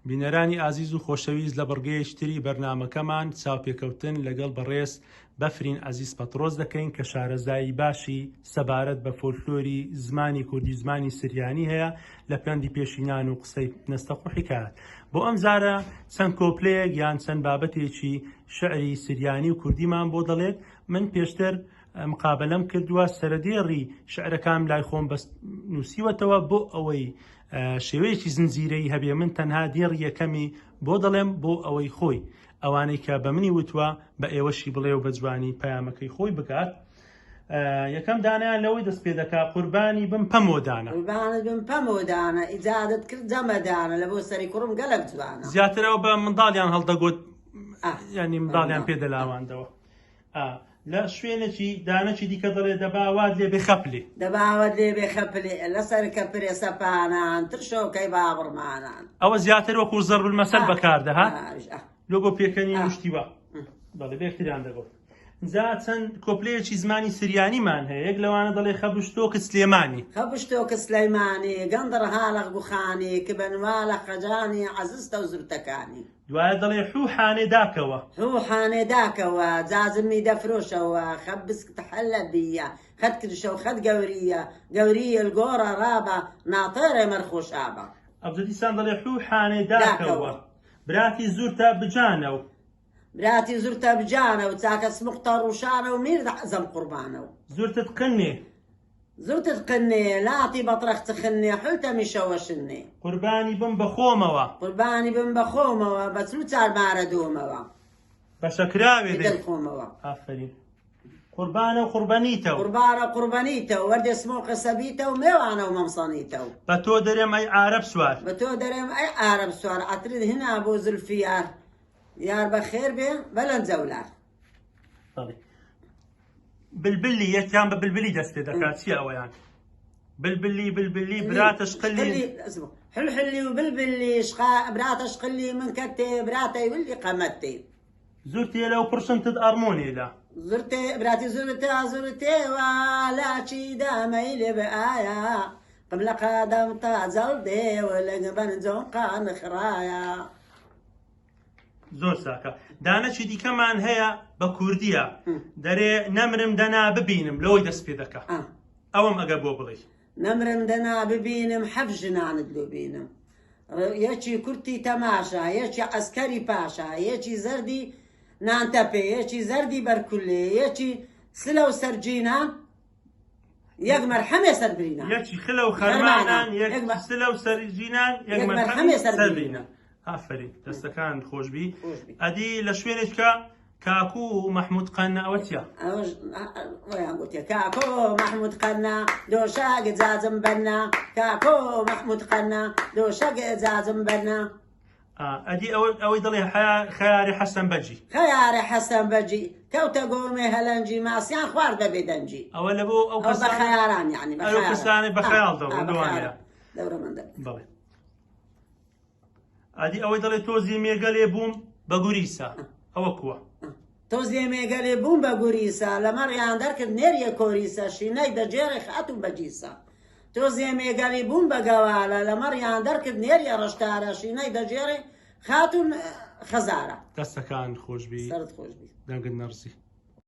بینەرانی ئازیز و خۆشەویست لە بەڕگەیەشتری بەرنامەکەمان چاوپێکەوتن لەگەڵ بەڕێز بەفرین عەزیز پەترۆز دەکەین کە شارەزایی باشی سەبارەت بە فۆلکلۆری زمانی کوردی زمانی سریانی هەیە لە پەیوەندی پێشینان و قسەی نەستەق و حیکایەت. بۆ ئەم جارە چەند کۆپلەیەک یان چەند بابەتێکی شعری سریانی و کوردیمان بۆ دەڵێت. من پێشتر مقابلەم کردووە سەرەدێڕی شعرەکان لای خۆم بەست نووسیوەتەوە بۆ ئەوەی شێوەیەکی زنجیرەی هەبێ من تەنها دێڕی یەکەمی بۆ دەڵێم بۆ ئەوەی خۆی ئەوانەی کە بە منی وتووە بە ئێوەشی بڵێ و بە جوانی پەیامەکەی خۆی بکات. یەکەم دانیان لەوەی دەست پێ دەکا قوربانی بم پەمۆدانە قوربانت بم پەمۆدانە ئیجادت کرد جەمەدانە لە بۆ سەری کوڕم گەلک جوانە. زیاترەوە بە منداڵیان هەڵدەگوت ینی منداڵیان پێدەلاواندەوە. لە شوێنێکی دانەکی دیکە دەڵێ دەباوات لێ بێخەپلێ دەباوت لێ بێخەپلێ لەسەر کە پرێسەپانان ترشۆکەی بابڕمانان ئەوە زیاتر وەکو زەرب المەسەل بەکاردەهات لۆگۆ پێکەنی مشتیوە دەڵێ بێختیان دەگوت. جا چەند کۆپلەیەکی زمانی سریانیمان هەیە یەک لەوانە دەڵێ خەبشتۆکە سلێمانی خەبشتۆکە سلەیمانی گەندڕ هاڵق بخانی کە بەنوالە خەجانی عەزیزتە و زورتەکانی. دوایە دەڵێ حوحانێ داکەوە حوحانێ داکەوە جازمی دەفرۆشەوە خەب بسکت حەلە بیە خەت کردشە و خەت گەوریە گەوریە گۆڕە ڕابە ناتێرێ مەرخۆشابە. ئەبزە دەڵێ حوحانێ داکەوە براتی زورتە بجانە و براتی زورتە بجانە و چاکە سموختە ڕوشانە و میردە حەزەم قوربانە و زورتت قنێ زورتت قنێ لاتی بەطرەخت خنێ حوتە میشەوەشنێ قوربانی بم بەخۆمەوە قوربانی بم بەخۆمەوە بە چلو چارمارە دۆمەوە بە شەکراوێ دڵخۆمەوە. ئافرین قوربانە و قوربەنیتەوە قوربانە قوربەنیتەوە وەردێ سمۆقە سەبیتە و مێوانە و مەمسەنیتەوە بە تۆ دەرێم ئەی عارەب سوار بە تۆ دەرێم ئەی عارەب سوار عەترت هنا بۆ زولفیار یار بەخێر بێ بەلەنجەولار. بلبلی یەکیان بە بلبلی دەست پێ دەکات چیە ئەوەیان بلبلی بلبلی براتە شقلی حلحلی و بلبلی براتە شقلی من کەتێ براتەی ولی قەمەتێ زورتێ لەو پرسنتت ئەڕمۆنێلا زورتێ براتی زورتە زورتێوە لاچی دامەی لێ بە ئایا قبلە قادەم تاجەڵ دێوە لەگە بەنجۆم قانخڕایە. زۆر ساکە. دانەکی دیکەمان هەیە بە کوردیە دەرێ نەمرم دەنا ببینم لەوەی دەست پێ دەکا ئەوەم ئەگەر بۆ بڵێ نەمرم دەنا ببینم حەف ژنانت لۆ بینم یەکی کورتی تەماشا یەکی عەسکەری پاشا یەکی زەردی نانتەپێ یەکی زەردی بەرکولێ یەکی سلە و سەرجینان یەک مەرحەمێ سەربرینە یەکی خلە و خەرمانان یەک سلە و سەرجینان یەک مەرحەمێ سەربرینە. ئافرین دەستەکان خۆشبی. ئەدی لە شوێنێککە کاکو و مەحموود قەنە ئەوە چیە؟ ئەویان گوتێ کاکۆ مەحموود قەنە دۆشەگ جازم بەرنا کاکۆ مەحموود قەنە دۆشەگ جازم بەرنا. ئەدی ئەوەی دەڵێ خەیاری حەسەن بەجی خەیاری حەسەن بەجی کەوتە گۆمێ هەلەنجی ماسیان خوارد بەبێ دەنجی ئەوە لە بۆ ئەو بە خەیاران یعنی ئەو کەسانێ بە خەیاڵ دەڕۆنەوەیە دەورەمەندە. بەڵێ ئەدی ئەوەی دەڵێ تۆزی مێگەلێ بووم بە گوریسا ئەوە کووە تۆزیێ مێگەلێ بووم بە گوریسا لەمەڕیان دەرکرد نێریە کۆریسە شینەی دەجێڕێ خاتون بەجیسا تۆزیێ مێگەلی بووم بە گەوالە لەمەڕیان دەرکرد نێریە ڕەشتارە شینەی دەجێڕێ خاتون خەزارە. دەستەکان خۆشبی سەرت خۆشبی دەنگت نەرسی.